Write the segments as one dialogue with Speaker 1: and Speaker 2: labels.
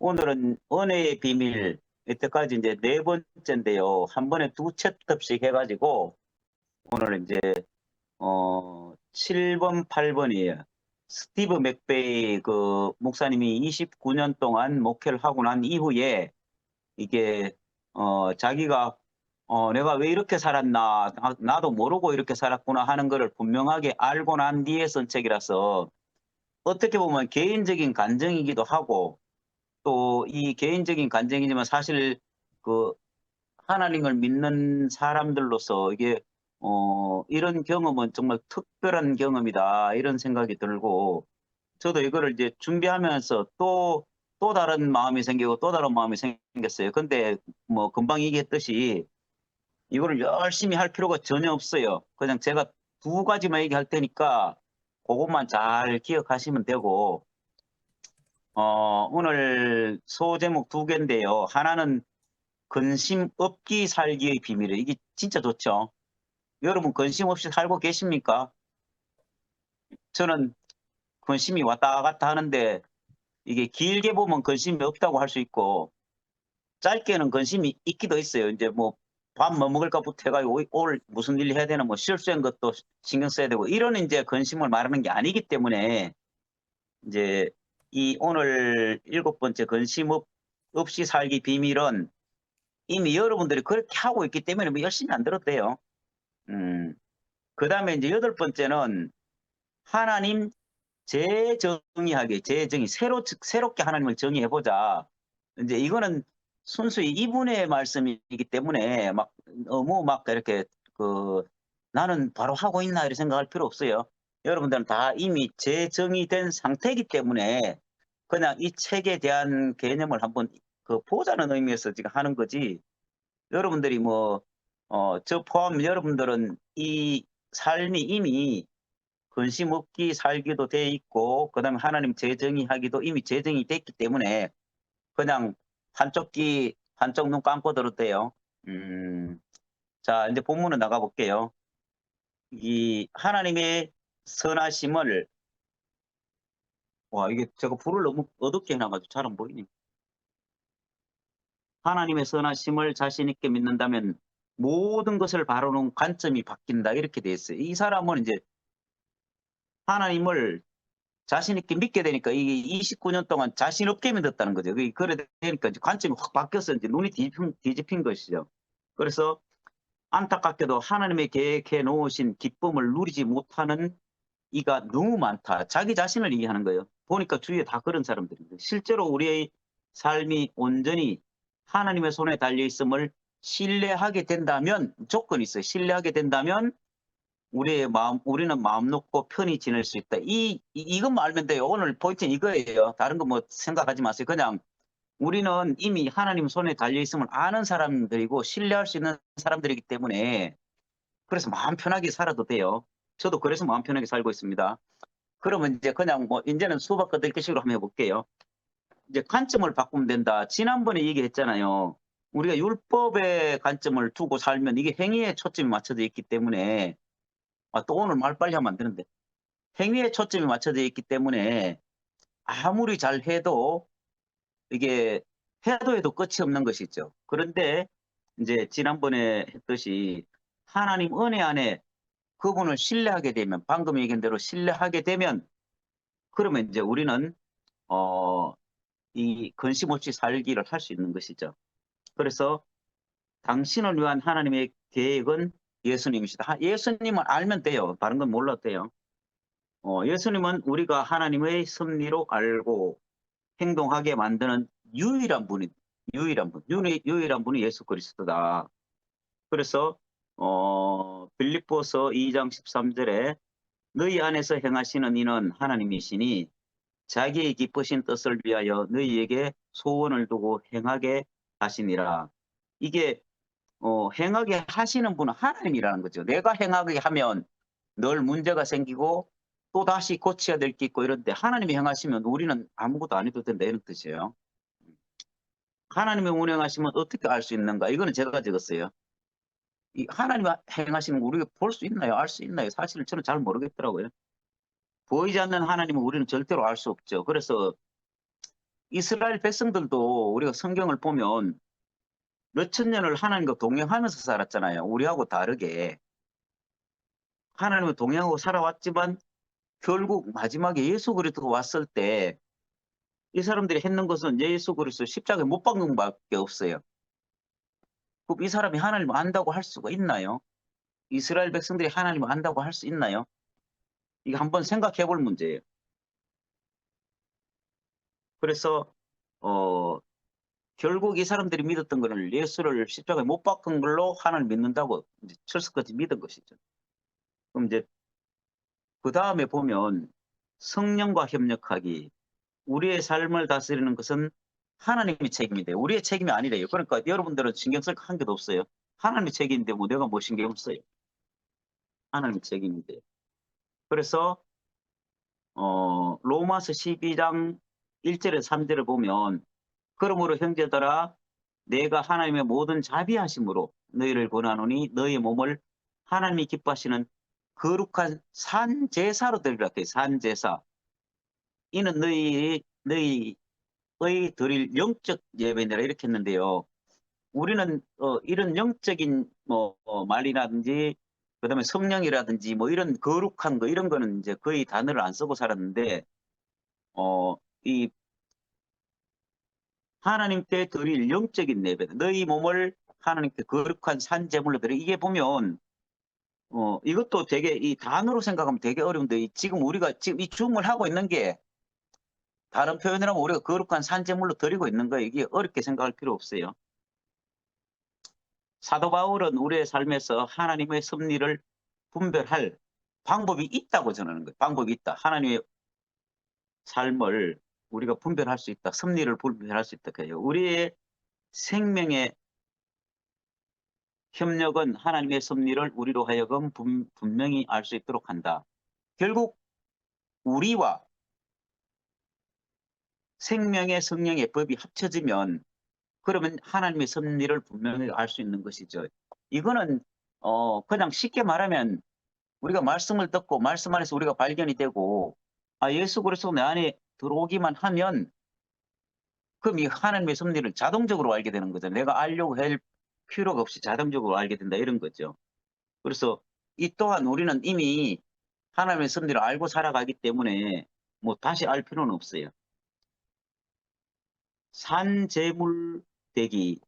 Speaker 1: 오늘은 은혜의 비밀, 이때까지 이제 네 번째인데요. 한 번에 두 챕터씩 해가지고, 오늘 이제, 7번, 8번이에요. 스티브 맥베이 그 목사님이 29년 동안 목회를 하고 난 이후에, 이게, 자기가, 내가 왜 이렇게 살았나, 나도 모르고 이렇게 살았구나 하는 거를 분명하게 알고 난 뒤에 쓴 책이라서, 어떻게 보면 개인적인 간증이기도 하고, 또 이 개인적인 간증이지만 사실 그 하나님을 믿는 사람들로서 이게 이런 경험은 정말 특별한 경험이다 이런 생각이 들고 저도 이거를 이제 준비하면서 또 다른 마음이 생기고 또 다른 마음이 생겼어요. 근데 뭐 금방 얘기했듯이 이거를 열심히 할 필요가 전혀 없어요. 그냥 제가 두 가지만 얘기할 테니까 그것만 잘 기억하시면 되고 오늘 소제목 두 개인데요. 하나는 근심 없기 살기의 비밀이에요. 이게 진짜 좋죠. 여러분 근심 없이 살고 계십니까? 저는 근심이 왔다 갔다 하는데 이게 길게 보면 근심이 없다고 할 수 있고 짧게는 근심이 있기도 있어요. 이제 뭐 밥 뭐 먹을까부터 해가지고 오늘 무슨 일 해야 되나 뭐 실수한 것도 신경 써야 되고 이런 이제 근심을 말하는 게 아니기 때문에 이제 이 오늘 일곱 번째 근심 없이 살기 비밀은 이미 여러분들이 그렇게 하고 있기 때문에 뭐 열심히 안 들어도 돼요. 그다음에 이제 여덟 번째는 하나님 재정의하기, 재정의 새롭게 하나님을 정의해 보자. 이제 이거는 순수히 이분의 말씀이기 때문에 막 너무 막 이렇게 그 나는 바로 하고 있나 이렇게 생각할 필요 없어요. 여러분들은 다 이미 재정의된 상태이기 때문에 그냥 이 책에 대한 개념을 한번 그 보자는 의미에서 지금 하는 거지. 여러분들이 뭐 저 포함 여러분들은 이 삶이 이미 근심 없기 살기도 돼 있고 그다음에 하나님 재정의하기도 이미 재정이 됐기 때문에 그냥 한쪽 귀 한쪽 눈 감고 들어도 돼요. 자 이제 본문으로 나가 볼게요. 이 하나님의 선하심을 와 이게 제가 불을 너무 어둡게 해 놔 가지고 잘 안 보이네. 하나님의 선하심을 자신 있게 믿는다면 모든 것을 바라보는 관점이 바뀐다 이렇게 돼 있어요. 이 사람은 이제 하나님을 자신 있게 믿게 되니까 이게 29년 동안 자신 없게 믿었다는 거죠. 그래 되니까 이제 관점이 확 바뀌어서 이제 눈이 뒤집힌 것이죠. 그래서 안타깝게도 하나님의 계획해 놓으신 기쁨을 누리지 못하는 이가 너무 많다. 자기 자신을 얘기하는 거예요. 보니까 주위에 다 그런 사람들입니다. 실제로 우리의 삶이 온전히 하나님의 손에 달려 있음을 신뢰하게 된다면 조건이 있어요. 신뢰하게 된다면 우리는 마음 놓고 편히 지낼 수 있다. 이것만 알면 돼요. 오늘 포인트는 이거예요. 다른 거 뭐 생각하지 마세요. 그냥 우리는 이미 하나님 손에 달려 있음을 아는 사람들이고 신뢰할 수 있는 사람들이기 때문에 그래서 마음 편하게 살아도 돼요. 저도 그래서 마음 편하게 살고 있습니다. 그러면 이제 그냥 뭐 이제는 수박 겉핥기식으로 한번 해볼게요. 이제 관점을 바꾸면 된다. 지난번에 얘기했잖아요. 우리가 율법의 관점을 두고 살면 이게 행위에 초점이 맞춰져 있기 때문에 또 오늘 말 빨리 하면 안 되는데 행위에 초점이 맞춰져 있기 때문에 아무리 잘 해도 이게 해도 끝이 없는 것이죠. 그런데 이제 지난번에 했듯이 하나님 은혜 안에 그분을 신뢰하게 되면 방금 얘기한 대로 신뢰하게 되면 그러면 이제 우리는 어 이 근심 없이 살기를 할 수 있는 것이죠. 그래서 당신을 위한 하나님의 계획은 예수님이시다. 예수님을 알면 돼요. 다른 건 몰라도 돼요. 예수님은 우리가 하나님의 섭리로 알고 행동하게 만드는 유일한 분이 예수 그리스도다. 그래서 빌립보서 2장 13절에 너희 안에서 행하시는 이는 하나님이시니 자기의 기쁘신 뜻을 위하여 너희에게 소원을 두고 행하게 하시니라. 이게 행하게 하시는 분은 하나님이라는 거죠. 내가 행하게 하면 늘 문제가 생기고 또다시 고쳐야 될 게 있고 이런데 하나님이 행하시면 우리는 아무것도 안 해도 된다 이런 뜻이에요. 하나님의 운행하시면 어떻게 알 수 있는가? 이거는 제가 적었어요. 이 하나님이 행하시는 거 우리가 볼 수 있나요? 알 수 있나요? 사실 저는 잘 모르겠더라고요. 보이지 않는 하나님은 우리는 절대로 알 수 없죠. 그래서 이스라엘 백성들도 우리가 성경을 보면 몇천 년을 하나님과 동행하면서 살았잖아요. 우리하고 다르게. 하나님과 동행하고 살아왔지만 결국 마지막에 예수 그리스도가 왔을 때 이 사람들이 했는 것은 예수 그리스도 십자가에 못 박는 것밖에 없어요. 그럼 이 사람이 하나님을 안다고 할 수가 있나요? 이스라엘 백성들이 하나님을 안다고 할 수 있나요? 이거 한번 생각해 볼 문제예요. 그래서 결국 이 사람들이 믿었던 거는 예수를 십자가에 못 박은 걸로 하나님을 믿는다고 이제 철석같이 믿은 것이죠. 그럼 이제 그다음에 보면 성령과 협력하기. 우리의 삶을 다스리는 것은 하나님의 책임인데 우리의 책임이 아니래요. 그러니까 여러분들은 신경 쓸 한 개도 없어요. 하나님의 책임인데 뭐 내가 뭐 신경 써요. 하나님의 책임인데. 그래서 로마서 12장 1절에서 3절을 보면 그러므로 형제들아 내가 하나님의 모든 자비하심으로 너희를 권하노니 너희 몸을 하나님이 기뻐하시는 거룩한 산제사로 드리라 해요. 산제사. 이는 너희의 드릴 영적 예배니라 이렇게 했는데요. 우리는 이런 영적인 말이라든지 그다음에 성령이라든지 뭐 이런 거룩한 거 이런 거는 이제 거의 단어를 안 쓰고 살았는데 이 하나님께 드릴 영적인 예배, 너희 몸을 하나님께 거룩한 산 제물로 드려. 이게 보면 이것도 되게 이 단어로 생각하면 되게 어려운데 지금 우리가 지금 이 줌을 하고 있는 게 다른 표현을 하면 우리가 거룩한 산 제물로 드리고 있는 거예요. 이게 어렵게 생각할 필요 없어요. 사도 바울은 우리의 삶에서 하나님의 섭리를 분별할 방법이 있다고 전하는 거예요. 방법이 있다. 하나님의 삶을 우리가 분별할 수 있다. 섭리를 분별할 수 있다. 그래요. 우리의 생명의 협력은 하나님의 섭리를 우리로 하여금 분명히 알 수 있도록 한다. 결국 우리와 생명의 성령의 법이 합쳐지면 그러면 하나님의 섭리를 분명히 알 수 있는 것이죠. 이거는 그냥 쉽게 말하면 우리가 말씀을 듣고 말씀 안에서 우리가 발견이 되고 예수 그리스도 내 안에 들어오기만 하면 그럼 이 하나님의 섭리를 자동적으로 알게 되는 거죠. 내가 알려고 할 필요가 없이 자동적으로 알게 된다 이런 거죠. 그래서 이 또한 우리는 이미 하나님의 섭리를 알고 살아가기 때문에 뭐 다시 알 필요는 없어요. 산재물 되기.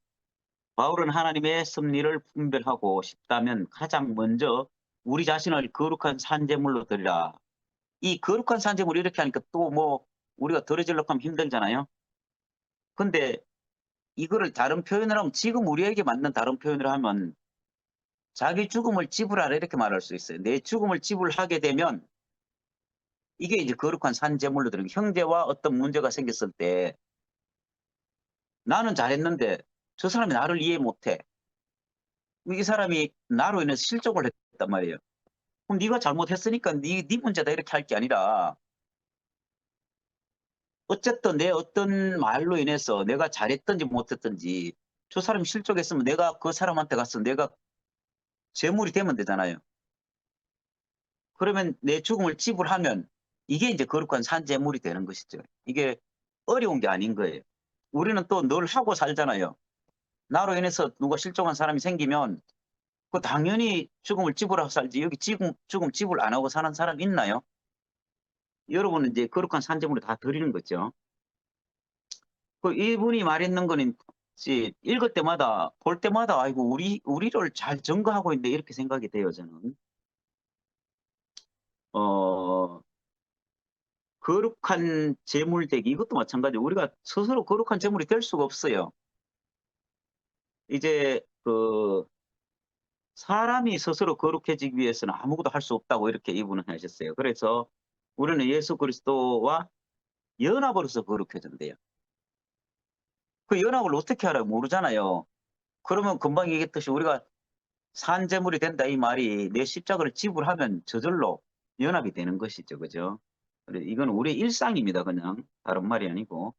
Speaker 1: 바울은 하나님의 섭리를 분별하고 싶다면 가장 먼저 우리 자신을 거룩한 산재물로 드리라. 이 거룩한 산재물 이렇게 하니까 또 뭐 우리가 드려지려고 하면 힘들잖아요. 근데 이거를 다른 표현을 하면 지금 우리에게 맞는 다른 표현을 하면 자기 죽음을 지불하라 이렇게 말할 수 있어요. 내 죽음을 지불하게 되면 이게 이제 거룩한 산재물로 드리는 거예요. 형제와 어떤 문제가 생겼을 때 나는 잘했는데 저 사람이 나를 이해 못해. 이 사람이 나로 인해서 실족을 했단 말이에요. 그럼 네가 잘못했으니까 네 문제다 이렇게 할 게 아니라 어쨌든 내 어떤 말로 인해서 내가 잘했든지 못했든지 저 사람이 실족했으면 내가 그 사람한테 가서 내가 재물이 되면 되잖아요. 그러면 내 죽음을 지불하면 이게 이제 거룩한 산재물이 되는 것이죠. 이게 어려운 게 아닌 거예요. 우리는 또 늘 하고 살잖아요. 나로 인해서 누가 실종한 사람이 생기면 그 당연히 죽음을 지불하고 살지 여기 죽음 지불 안 하고 사는 사람 있나요? 여러분은 이제 거룩한 산재물을 다 드리는 거죠. 그 이분이 말했는 거는 이제 읽을 때마다 볼 때마다 아이고 우리를 잘 증거하고 있네 이렇게 생각이 돼요 저는. 어 거룩한 재물 되기 이것도 마찬가지로 우리가 스스로 거룩한 재물이 될 수가 없어요. 이제 사람이 스스로 거룩해지기 위해서는 아무것도 할 수 없다고 이렇게 이분은 하셨어요. 그래서 우리는 예수 그리스도와 연합으로서 거룩해진대요. 그 연합을 어떻게 알아요? 모르잖아요. 그러면 금방 얘기했듯이 우리가 산재물이 된다 이 말이 내 십자가를 지불하면 저절로 연합이 되는 것이죠. 그죠? 이건 우리의 일상입니다. 그냥 다른 말이 아니고.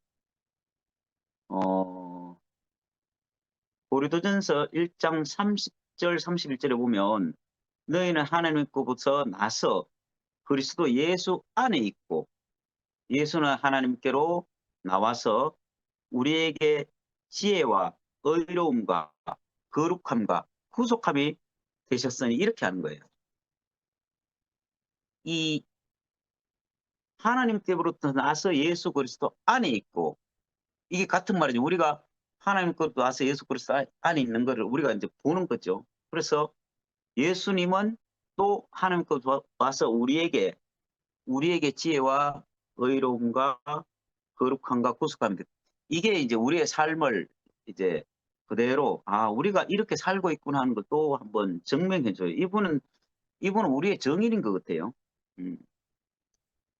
Speaker 1: 어, 고린도전서 1장 30절 31절에 보면 너희는 하나님께로부터 나서 그리스도 예수 안에 있고 예수는 하나님께로 나와서 우리에게 지혜와 의로움과 거룩함과 후속함이 되셨으니 이렇게 하는 거예요. 이 하나님 때부터 나서 예수 그리스도 안에 있고 이게 같은 말이죠. 우리가 하나님 것도 나서 예수 그리스도 안에 있는 거를 우리가 이제 보는 거죠. 그래서 예수님은 또 하나님 것도 와서 우리에게 지혜와 의로움과 거룩함과 구속함이 돼. 이게 이제 우리의 삶을 이제 그대로 우리가 이렇게 살고 있구나 하는 걸 또 한번 증명해 줘요. 이분은 우리의 정인인 것 같아요.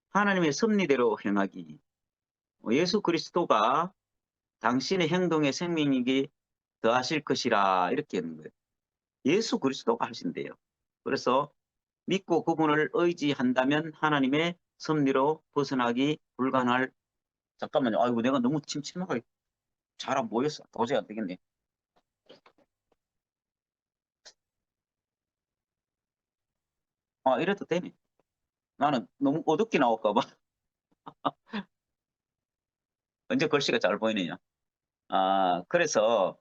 Speaker 1: 하나님의 섭리대로 행하기. 예수 그리스도가 당신의 행동에 생명력이 더하실 것이라 이렇게 하는 거예요. 예수 그리스도가 하신대요. 그래서 믿고 그분을 의지한다면 하나님의 섭리로 벗어나기 불가능할. 잠깐만요. 아이고 내가 너무 침침하게 잘 안 보였어. 도저히 안 되겠네. 이래도 되네. 나는 너무 어둡게 나올까 봐. 언제 글씨가 잘 보이네요. 그래서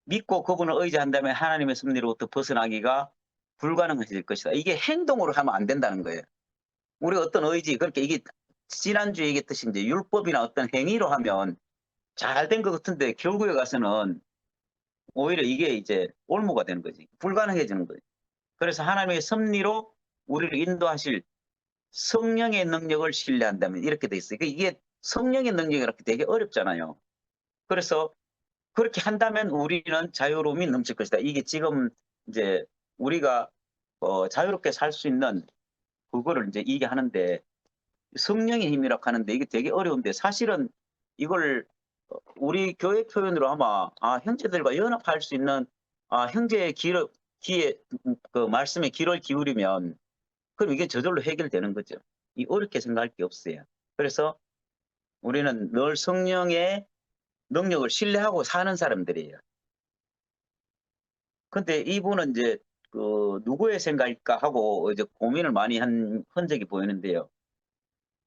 Speaker 1: 믿고 그분을 의지한다면 하나님의 섭리로부터 벗어나기가 불가능해질 것이다. 이게 행동으로 하면 안 된다는 거예요. 우리 어떤 의지, 그렇게 이게 지난주에 얘기했듯이 이제 율법이나 어떤 행위로 하면 잘 된 것 같은데 결국에 가서는 오히려 이게 이제 올무가 되는 거지. 불가능해지는 거예요. 그래서 하나님의 섭리로 우리를 인도하실 성령의 능력을 신뢰한다면 이렇게 돼 있어요. 이게 성령의 능력이라고 되게 어렵잖아요. 그래서 그렇게 한다면 우리는 자유로움이 넘칠 것이다. 이게 지금 이제 우리가 자유롭게 살 수 있는 그거를 이제 이게 하는데 성령의 힘이라고 하는데 이게 되게 어려운데 사실은 이걸 우리 교회 표현으로 아마 형제들과 연합할 수 있는 형제의 귀에 그 말씀에 귀를 기울이면 그럼 이게 저절로 해결되는 거죠. 이 어렵게 생각할 게 없어요. 그래서 우리는 늘 성령의 능력을 신뢰하고 사는 사람들이에요. 근데 이분은 이제 그 누구의 생각일까 하고 이제 고민을 많이 한 흔적이 보이는데요.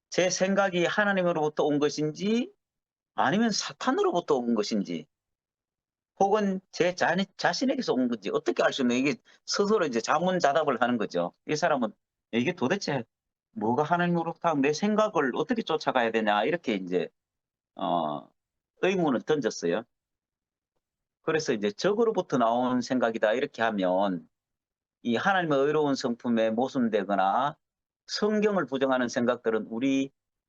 Speaker 1: 제 생각이 하나님으로부터 온 것인지 아니면 사탄으로부터 온 것인지 혹은 제 자신에게서 온 건지 어떻게 알 수 있는 이게 스스로 이제 자문자답을 하는 거죠. 이 사람은 이게 도대체 뭐가 하나님으로부터 내 생각을 어떻게 쫓아가야 되냐 이렇게 이제 어, 의문을 던졌어요. 그래서 이제 적으로부터 나온 생각이다 이렇게 하면 이 하나님의 의로운 성품에 모순되거나 성경을 부정하는 생각들은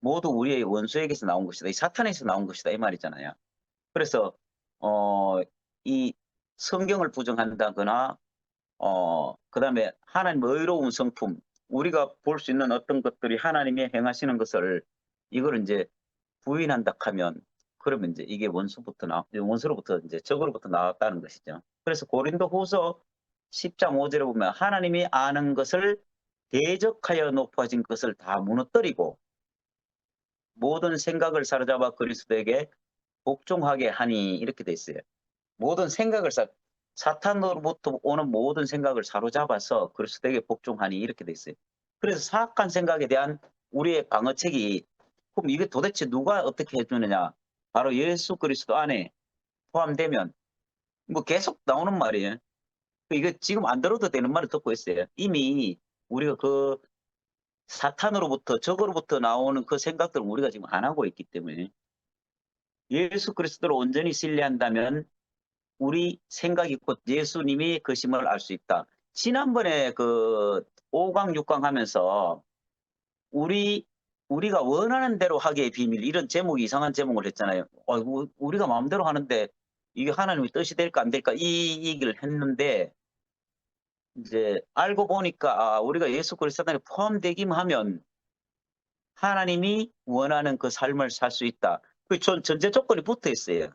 Speaker 1: 모두 우리의 원수에게서 나온 것이다. 이 사탄에서 나온 것이다 이 말이잖아요. 그래서 이 성경을 부정한다거나 그다음에 하나님의 의로운 성품 우리가 볼 수 있는 어떤 것들이 하나님이 행하시는 것을 이걸 이제 부인한다 하면 그러면 이제 이게 원수로부터 이제 적으로부터 나왔다는 것이죠. 그래서 고린도후서 10장 5절에 보면 하나님이 아는 것을 대적하여 높아진 것을 다 무너뜨리고 모든 생각을 사로잡아 그리스도에게 복종하게 하니 이렇게 돼 있어요. 모든 생각을 사탄으로부터 오는 모든 생각을 사로잡아서 그리스도에게 복종하니 이렇게 돼 있어요. 그래서 사악한 생각에 대한 우리의 방어책이 그럼 이게 도대체 누가 어떻게 해주느냐? 바로 예수 그리스도 안에 포함되면 뭐 계속 나오는 말이에요. 이거 지금 안 들어도 되는 말을 듣고 있어요. 이미 우리가 그 사탄으로부터 적으로부터 나오는 그 생각들을 우리가 지금 안 하고 있기 때문에 예수 그리스도를 온전히 신뢰한다면 우리 생각이 곧 예수님이 그심을 알 수 있다. 지난번에 그 5강 6강 하면서 우리가 원하는 대로 하기의 비밀 이런 제목이 이상한 제목을 했잖아요. 우리가 마음대로 하는데 이게 하나님의 뜻이 될까 안 될까 이 얘기를 했는데 이제 알고 보니까 우리가 예수 그리스도 안에 포함되기만 하면 하나님이 원하는 그 삶을 살 수 있다. 그 전제 조건이 붙어 있어요.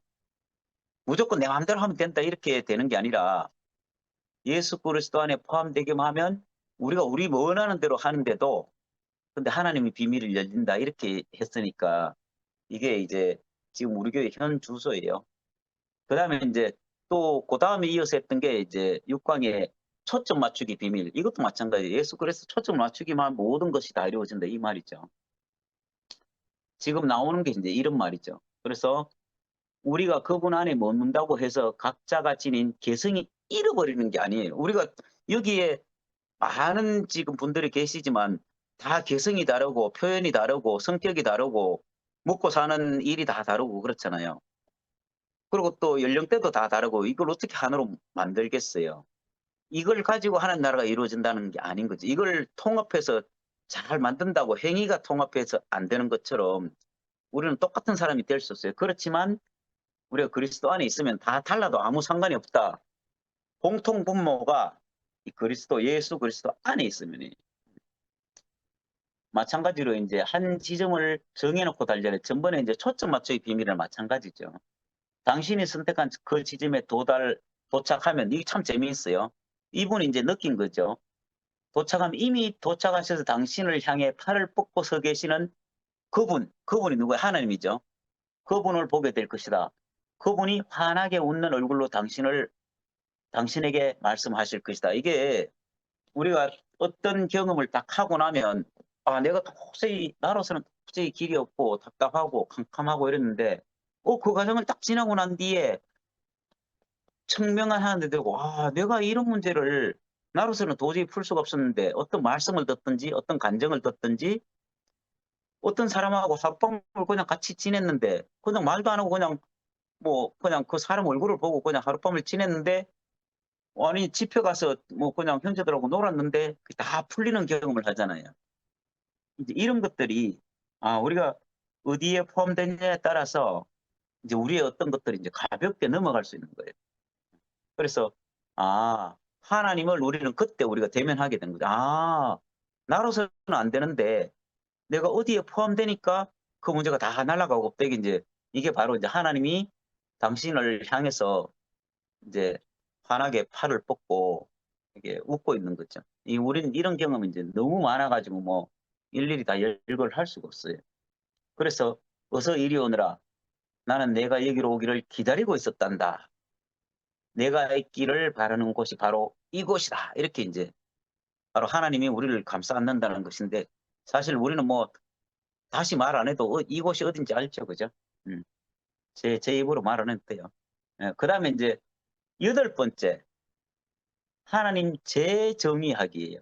Speaker 1: 무조건 내 마음대로 하면 된다 이렇게 되는 게 아니라 예수 그리스도 안에 포함되기만 하면 우리가 우리 원하는 대로 하는데도 근데 하나님의 비밀을 열린다 이렇게 했으니까 이게 이제 지금 우리 교회 현 주소예요. 그다음에 이제 또 그다음에 이어서 했던 게 이제 6강의 초점 맞추기 비밀. 이것도 마찬가지예요. 예수 그리스도 초점 맞추기만 하면 모든 것이 다 이루어진다 이 말이죠. 지금 나오는 게 이제 이런 말이죠. 그래서 우리가 그분 안에 머문다고 해서 각자가 지닌 개성이 잃어버리는 게 아니에요. 우리가 여기에 많은 지금 분들이 계시지만 다 개성이 다르고 표현이 다르고 성격이 다르고 먹고 사는 일이 다 다르고 그렇잖아요. 그리고 또 연령대도 다 다르고 이걸 어떻게 하나로 만들겠어요. 이걸 가지고 하는 나라가 이루어진다는 게 아닌 거지. 이걸 통합해서 잘 만든다고 행위가 통합해서 안 되는 것처럼 우리는 똑같은 사람이 될 수 없어요. 그렇지만 우리가 그리스도 안에 있으면 다 달라도 아무 상관이 없다. 공통 분모가 이 그리스도 예수 그리스도 안에 있으면 마찬가지로 이제 한 지점을 정해놓고 달려야 전번에 이제 초점 맞추기 비밀이랑 마찬가지죠. 당신이 선택한 그 지점에 도착하면 이게 참 재미있어요. 이분이 이제 느낀 거죠. 도착하면 이미 도착하셔서 당신을 향해 팔을 뻗고 서 계시는 그분이 누구예요? 하나님이죠. 그분을 보게 될 것이다. 그분이 환하게 웃는 얼굴로 당신에게 말씀하실 것이다. 이게 우리가 어떤 경험을 딱 하고 나면 아 내가 도저히 나로서는 도저히 길이 없고 답답하고 캄캄하고 이랬는데 그 과정을 딱 지나고 난 뒤에 청명한 하는데 되고 아 내가 이런 문제를 나로서는 도저히 풀 수가 없었는데 어떤 말씀을 듣든지 어떤 간정을 듣든지 어떤 사람하고 하룻밤을 그냥 같이 지냈는데 그냥 말도 안 하고 그냥 뭐 그냥 그 사람 얼굴을 보고 그냥 하룻밤을 지냈는데 아니 집에 가서 뭐 그냥 형제들하고 놀았는데 다 풀리는 경험을 하잖아요. 이제 이런 것들이 우리가 어디에 포함되느냐에 따라서 이제 우리의 어떤 것들이 이제 가볍게 넘어갈 수 있는 거예요. 그래서 하나님을 우리는 그때 우리가 대면하게 된 거죠. 나로서는 안 되는데 내가 어디에 포함되니까 그 문제가 다 날아가고 되게 이게 바로 이제 하나님이 당신을 향해서 이제 환하게 팔을 뻗고 이게 웃고 있는 거죠. 우리는 이런 경험이 이제 너무 많아가지고 뭐 일일이 다 열거를 할 수가 없어요. 그래서 어서 이리 오너라. 나는 내가 여기로 오기를 기다리고 있었단다. 내가 있기를 바라는 곳이 바로 이곳이다. 이렇게 이제 바로 하나님이 우리를 감싸 안는다는 것인데 사실 우리는 뭐 다시 말 안 해도 이곳이 어딘지 알죠. 그죠? 제 입으로 말 안 해도 돼요. 그다음에 이제 여덟 번째 하나님 재정의하기예요.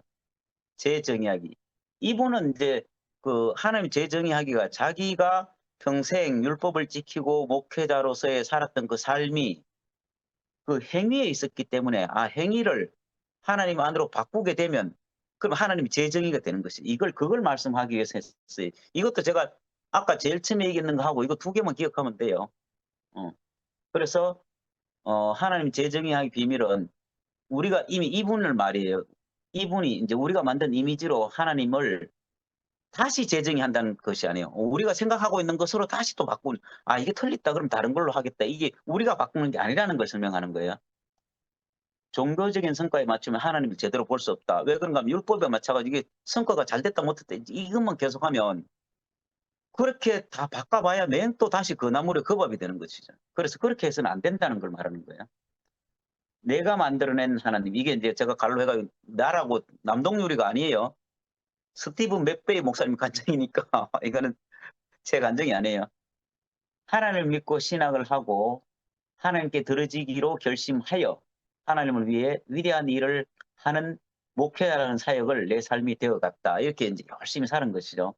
Speaker 1: 재정의하기. 이분은 이제 그 하나님 재정의하기가 자기가 평생 율법을 지키고 목회자로서의 살았던 그 삶이 그 행위에 있었기 때문에 행위를 하나님 안으로 바꾸게 되면 그럼 하나님이 재정의가 되는 것이 그걸 말씀하기 위해서 했어요. 이것도 제가 아까 제일 처음에 얘기했는 거 하고 이거 두 개만 기억하면 돼요. 그래서 하나님 재정의하기 비밀은 우리가 이미 이분을 말이에요. 이분이 이제 우리가 만든 이미지로 하나님을 다시 재정의한다는 것이 아니에요. 우리가 생각하고 있는 것으로 다시 또 바꾸는 이게 틀렸다 그럼 다른 걸로 하겠다. 이게 우리가 바꾸는 게 아니라는 걸 설명하는 거예요. 종교적인 성과에 맞추면 하나님을 제대로 볼 수 없다. 왜 그런가 하면 율법에 맞춰가지고 이게 성과가 잘 됐다 못했다 이것만 계속하면 그렇게 다 바꿔봐야 맨 또 다시 그 나물에 그 밥이 되는 것이죠. 그래서 그렇게 해서는 안 된다는 걸 말하는 거예요. 내가 만들어낸 하나님 이게 이제 제가 갈로 해가지고 나라고 남동요리가 아니에요. 스티븐 맥베이 목사님 간증이니까 이거는 제 간증이 아니에요. 하나님을 믿고 신앙을 하고 하나님께 들어지기로 결심하여 하나님을 위해 위대한 일을 하는 목회자라는 사역을 내 삶이 되어갔다. 이렇게 이제 열심히 사는 것이죠.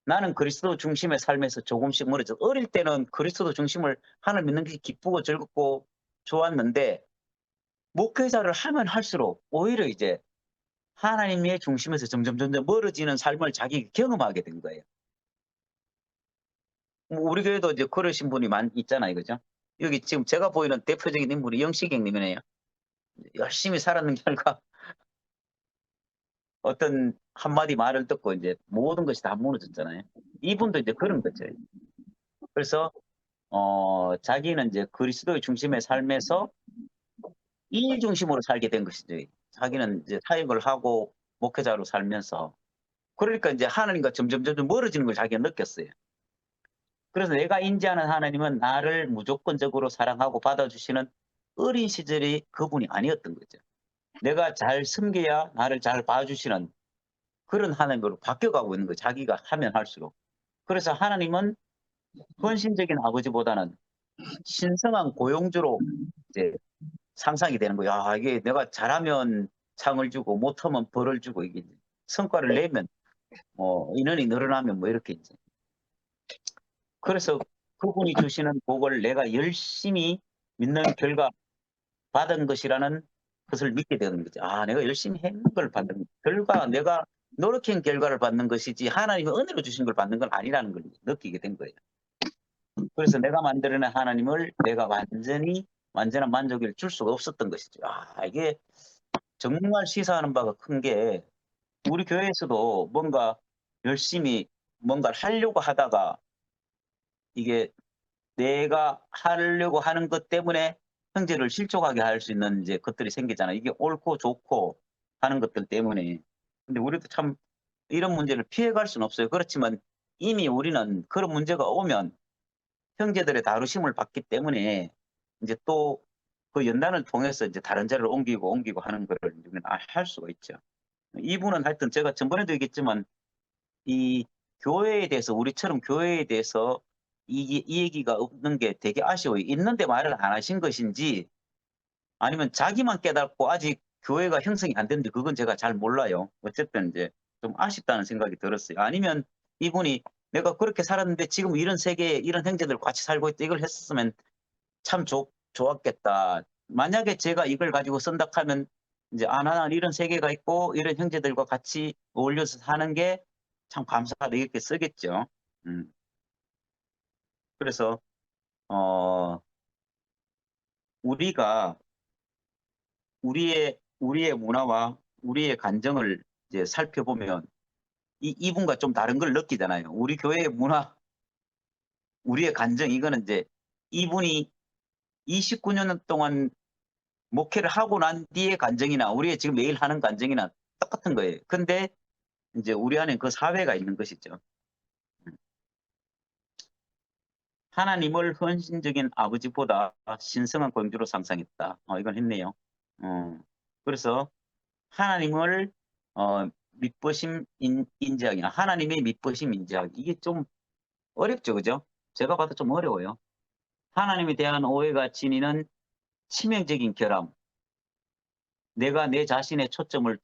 Speaker 1: 나는 그리스도 중심의 삶에서 조금씩 멀어져. 어릴 때는 그리스도 중심을 하나님 믿는 게 기쁘고 즐겁고 좋았는데 목회자를 하면 할수록 오히려 이제 하나님의 중심에서 점점 멀어지는 삶을 자기 경험하게 된 거예요. 뭐 우리 교회도 이제 그러신 분이 있잖아요. 그죠? 여기 지금 제가 보이는 대표적인 인물이 영식행 님이네요. 열심히 살았는 결과 어떤 한마디 말을 듣고 이제 모든 것이 다 무너졌잖아요. 이분도 이제 그런 거죠. 그래서 자기는 이제 그리스도의 중심의 삶에서 일 중심으로 살게 된 것이죠. 자기는 이제 사역을 하고 목회자로 살면서 그러니까 이제 하나님과 점점 멀어지는 걸 자기가 느꼈어요. 그래서 내가 인지하는 하나님은 나를 무조건적으로 사랑하고 받아주시는 어린 시절이 그분이 아니었던 거죠. 내가 잘 섬겨야 나를 잘 봐주시는 그런 하나님으로 바뀌어가고 있는 거예요. 자기가 하면 할수록. 그래서 하나님은 헌신적인 아버지보다는 신성한 고용주로 이제 상상이 되는 거야. 아, 이게 내가 잘하면 상을 주고 못하면 벌을 주고 이게 성과를 내면 뭐 인원이 늘어나면 뭐 이렇게 이제. 그래서 그분이 주시는 복을 내가 열심히 믿는 결과 받은 것이라는 것을 믿게 되는 거죠. 아, 내가 열심히 했는 걸 받는 결과, 내가 노력한 결과를 받는 것이지 하나님의 은혜로 주신 걸 받는 건 아니라는 걸 느끼게 된 거예요. 그래서 내가 만들어낸 하나님을 내가 완전한 만족을 줄 수가 없었던 것이죠. 아, 이게 정말 시사하는 바가 큰 게 우리 교회에서도 뭔가 열심히 뭔가를 하려고 하다가 이게 내가 하려고 하는 것 때문에 형제를 실족하게 할 수 있는 이제 것들이 생기잖아요. 이게 옳고 좋고 하는 것들 때문에. 근데 우리도 참 이런 문제를 피해갈 수는 없어요. 그렇지만 이미 우리는 그런 문제가 오면 형제들의 다루심을 받기 때문에 이제 또 그 연단을 통해서 이제 다른 자리를 옮기고 하는 거를 우리는 할 수가 있죠. 이분은 하여튼 제가 전번에도 얘기했지만 이 교회에 대해서 우리처럼 교회에 대해서 이 얘기가 없는 게 되게 아쉬워요. 있는데 말을 안 하신 것인지 아니면 자기만 깨닫고 아직 교회가 형성이 안 됐는데 그건 제가 잘 몰라요. 어쨌든 이제 좀 아쉽다는 생각이 들었어요. 아니면 이분이 내가 그렇게 살았는데 지금 이런 세계에 이런 형제들 같이 살고 있다 이걸 했었으면 참 좋았겠다. 만약에 제가 이걸 가지고 쓴다 하면 이제 나는 이런 세계가 있고 이런 형제들과 같이 어울려서 사는 게 참 감사하다 이렇게 쓰겠죠. 음. 그래서 어 우리가 우리의 문화와 우리의 감정을 이제 살펴보면 이분과 좀 다른 걸 느끼잖아요. 우리 교회의 문화, 우리의 감정 이거는 이제 이분이 29년 동안 목회를 하고 난 뒤의 감정이나 우리의 지금 매일 하는 감정이나 똑같은 거예요. 근데 이제 우리 안에 그 사회가 있는 것이죠. 하나님을 헌신적인 아버지보다 신성한 공주로 상상했다. 이건 했네요. 그래서 하나님을 믿보심 인지하기, 하나님의 믿보심 인지하기. 이게 좀 어렵죠, 그죠? 제가 봐도 좀 어려워요. 하나님에 대한 오해가 지니는 치명적인 결함. 내가 내 자신의 초점을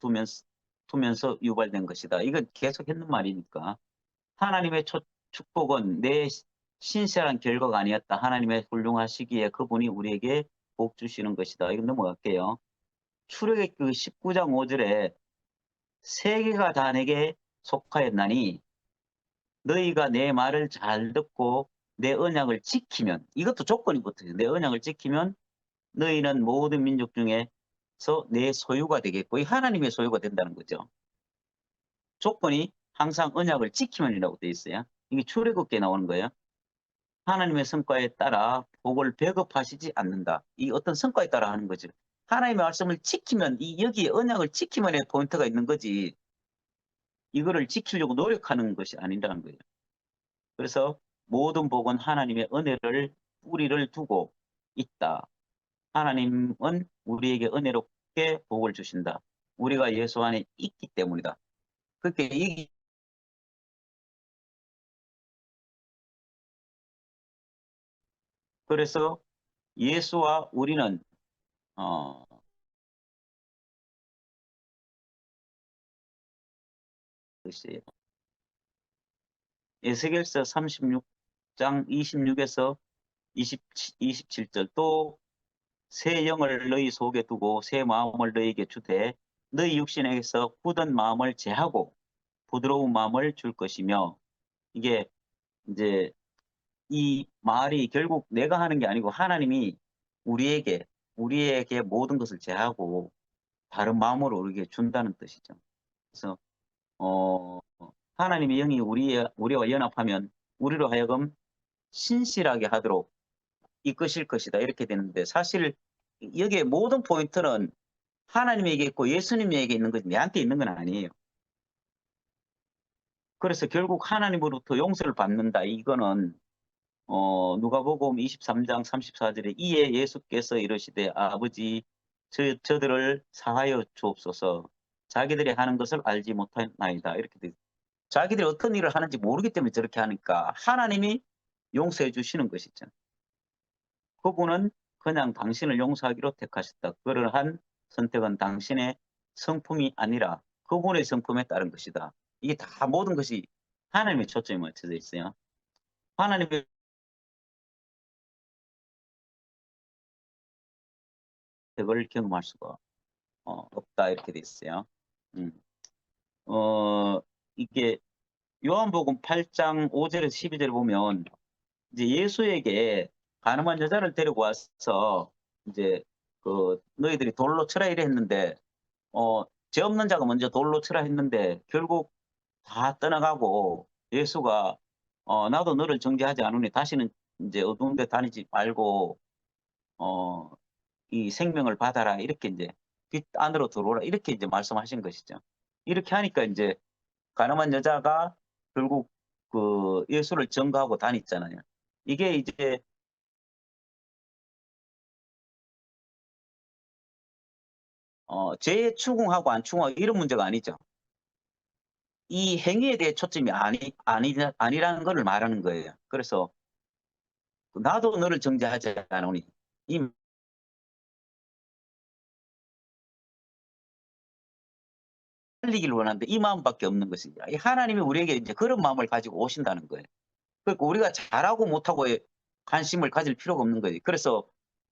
Speaker 1: 두면서 유발된 것이다. 이건 계속 했는 말이니까. 하나님의 축복은 내 신실한 결과가 아니었다. 하나님의 훌륭하시기에 그분이 우리에게 복 주시는 것이다. 이건 넘어갈게요. 출애굽기 그 19장 5절에 세계가 다 내게 속하였나니 너희가 내 말을 잘 듣고 내 언약을 지키면, 이것도 조건이 붙어요. 내 언약을 지키면 너희는 모든 민족 중에서 내 소유가 되겠고, 이 하나님의 소유가 된다는 거죠. 조건이 항상 언약을 지키면이라고 되어 있어요. 이게 출애굽기에 나오는 거예요. 하나님의 성과에 따라 복을 배급하시지 않는다. 이 어떤 성과에 따라 하는 거죠. 하나님의 말씀을 지키면, 여기에 언약을 지키면의 포인트가 있는 거지, 이거를 지키려고 노력하는 것이 아니라는 거예요. 그래서 모든 복은 하나님의 은혜를 뿌리를 두고 있다. 하나님은 우리에게 은혜롭게 복을 주신다. 우리가 예수 안에 있기 때문이다. 그렇게 그래서 예수와 우리는 어, 글쎄요. 에스겔서 36장 26에서 27절 또 새 영을 너희 속에 두고 새 마음을 너희에게 주되 너희 육신에게서 굳은 마음을 제하고 부드러운 마음을 줄 것이며, 이게 이제 이 말이 결국 내가 하는 게 아니고 하나님이 우리에게 모든 것을 제하고 다른 마음으로 우리에게 준다는 뜻이죠. 그래서 어, 하나님의 영이 우리와 연합하면 우리로 하여금 신실하게 하도록 이끄실 것이다 이렇게 되는데, 사실 여기에 모든 포인트는 하나님에게 있고 예수님에게 있는 거지 내한테 있는 건 아니에요. 그래서 결국 하나님으로부터 용서를 받는다. 이거는 누가복음 23장 34절에 이에 예수께서 이르시되 아버지 저들을 사하여 주옵소서 자기들이 하는 것을 알지 못하나이다 이렇게 돼. 자기들이 어떤 일을 하는지 모르기 때문에 저렇게 하니까 하나님이 용서해 주시는 것이죠. 그분은 그냥 당신을 용서하기로 택하셨다. 그러한 선택은 당신의 성품이 아니라 그분의 성품에 따른 것이다. 이게 다 모든 것이 하나님의 초점이 맞춰져 있어요. 하나님의 그걸 경험할 수가 없다 이렇게 돼 있어요. 음. 어 이게 요한복음 8장 5절에서 12절에 보면 이제 예수에게 가늠한 여자를 데리고 와서 이제 그 너희들이 돌로 쳐라 이래 했는데 죄 없는 자가 먼저 돌로 치라 했는데 결국 다 떠나가고 예수가 나도 너를 정죄하지 않으니 다시는 이제 어두운 데 다니지 말고 어 이 생명을 받아라 이렇게 이제 빛 안으로 들어오라 이렇게 이제 말씀하신 것이죠. 이렇게 하니까 이제 가늠한 여자가 결국 그 예수를 증거하고 다녔잖아요. 이게 이제 죄에 추궁하고 안 추궁하고 이런 문제가 아니죠. 이 행위에 대해 초점이 아니라는 거를 말하는 거예요. 그래서 나도 너를 정죄하지 않으니 이 살리기를 원하는데 이 마음밖에 없는 것이죠. 이 하나님이 우리에게 이제 그런 마음을 가지고 오신다는 거예요. 그러니까 우리가 잘하고 못하고에 관심을 가질 필요가 없는 거예요. 그래서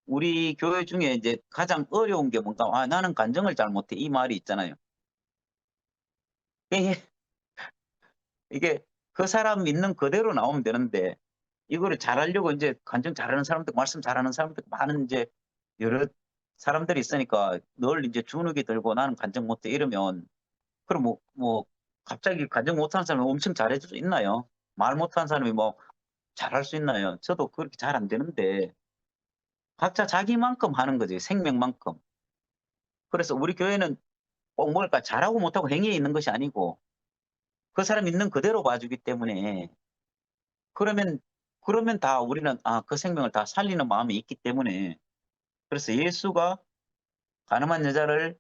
Speaker 1: 우리 교회 중에 이제 가장 어려운 게 뭔가 "아 나는 간증을 잘 못해." 이 말이 있잖아요. 이게 이게 그 사람 있는 그대로 나오면 되는데 이거를 잘하려고 인제 간증 잘하는 사람도 말씀 잘하는 사람도 많은 인제 여러 사람들이 있으니까 늘 인제 주눅이 들고 '나는 간증 못해.' 이러면 그럼 뭐 갑자기 간증 못하는 사람이 엄청 잘해 줄 수 있나요? 말 못하는 사람이 뭐 잘할 수 있나요? 저도 그렇게 잘 안 되는데 각자 자기만큼 하는 거지 생명만큼. 그래서 우리 교회는 꼭 뭘까 잘하고 못하고 행위에 있는 것이 아니고 그 사람 있는 그대로 봐 주기 때문에 그러면 다 우리는 그 생명을 다 살리는 마음이 있기 때문에 그래서 예수가 가늠한 여자를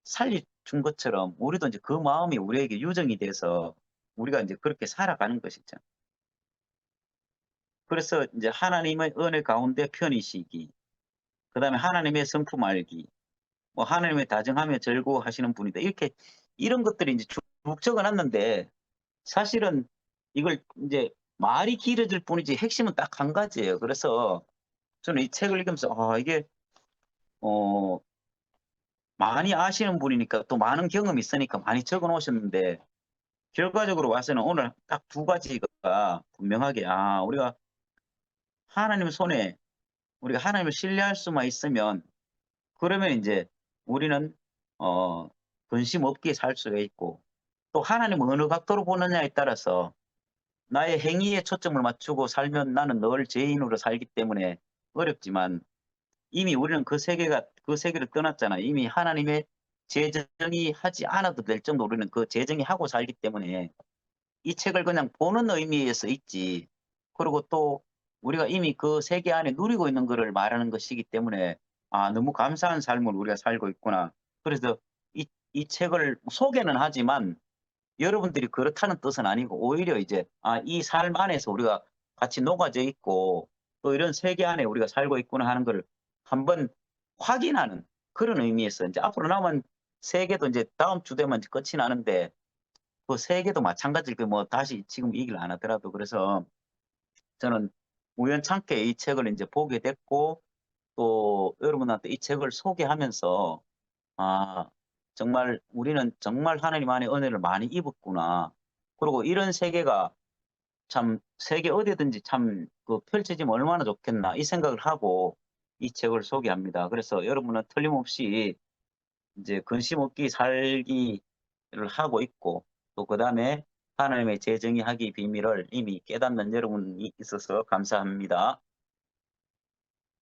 Speaker 1: 살려 준 것처럼 우리도 인제 그 마음이 우리에게 유정이 돼서 우리가 인제 그렇게 살아가는 것이죠. 그래서 인제 하나님의 은혜 가운데 편히 쉬기, 그다음에 하나님의 성품 알기, 뭐 하나님의 다정하며 절구하시는 분이다. 이렇게 이런 것들이 인제 쭉 적어 놨는데 사실은 이걸 인제 말이 길어질 뿐이지 핵심은 딱 한 가지예요. 그래서 저는 이 책을 읽으면서 이게 어 많이 아시는 분이니까 또 많은 경험이 있으니까 많이 적어 놓으셨는데 결과적으로 봐서는 오늘 딱 두 가지가 분명하게 우리가 하나님 손에 우리가 하나님을 신뢰할 수만 있으면 그러면 인제 우리는 어 근심 없게 살 수가 있고 또 하나님을 어느 각도로 보느냐에 따라서 나의 행위에 초점을 맞추고 살면 나는 늘 죄인으로 살기 때문에 어렵지만 이미 우리는 그 세계를 떠났잖아요. 이미 하나님의 재정의 하지 않아도 될 정도로 우리는 그 재정의 하고 살기 때문에 이 책을 그냥 보는 의미에서 있지. 그리고 또 우리가 이미 그 세계 안에 누리고 있는 거를 말하는 것이기 때문에 '아 너무 감사한 삶을 우리가 살고 있구나.' 그래서 이 책을 소개는 하지만 여러분들이 그렇다는 뜻은 아니고 오히려 이제 이 삶 안에서 우리가 같이 녹아져 있고 또 이런 세계 안에 우리가 살고 있구나 하는 거를 한번 확인하는 그런 의미에서 인제 앞으로 남은 세계도 인제 다음 주 되면 이제 끝이 나는데 그 세계도 마찬가지일 그 뭐 다시 지금 얘기를 안 하더라도 그래서 저는 우연찮게 이 책을 인제 보게 됐고 또 여러분한테 이 책을 소개하면서 '아 정말 우리는 정말 하나님 안에 은혜를 많이 입었구나. 그리고 이런 세계가 참 세계 어디든지 참 그 펼쳐지면 얼마나 좋겠나.' 이 생각을 하고 이 책을 소개합니다. 그래서 여러분은 틀림없이 인제 근심 없게 살기를 하고 있고 또 그다음에 하나님의 재정의하기 비밀을 이미 깨닫는 여러분이 있어서 감사합니다.